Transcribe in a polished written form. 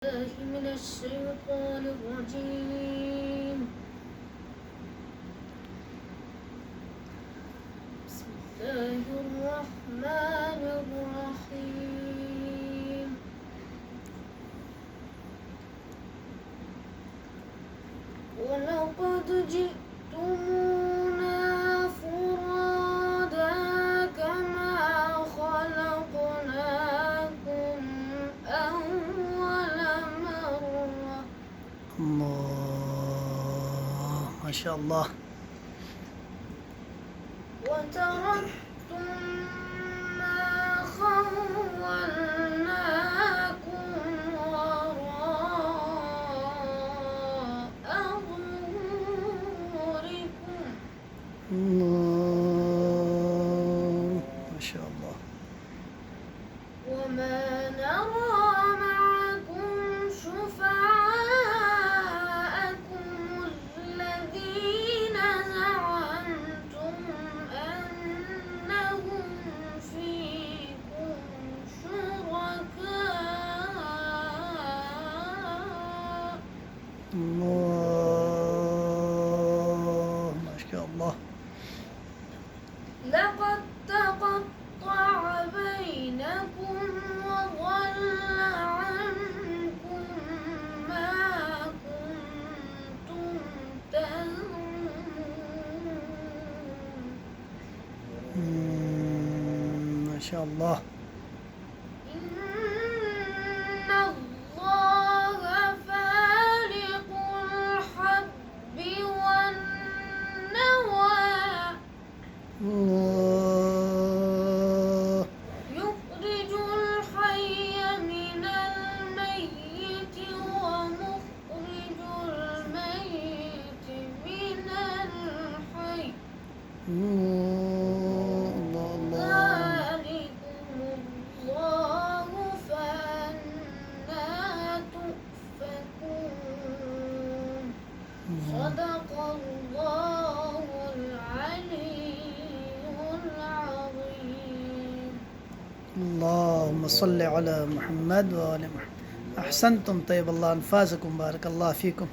الله من الشيطان الرجيم. بسم الله الرحمن الرحيم. ولقد جئتمونا فرادا كما خلقناكم أول مرة. الله ما شاء الله. وتركتم ما خولناكم وراء ظهوركم. الله ما شاء الله. وما نرى معكم شفعاءكم الذين زعمتم أنهم فيكم شركاء. الله ما شاء الله. لقد تقطع بينكم وضل عنكم ما كنتم تزعمون. ما شاء الله. إن الله فالق الحب والنوى. الله يخرج الحي من الميت ومخرج الميت من الحي. الله الله. ذلكم الله فأنى تؤفكون. صدق الله العلي العظيم. اللهم صل على محمد وآل محمد. أحسنتم، طيب الله أنفاسكم، بارك الله فيكم.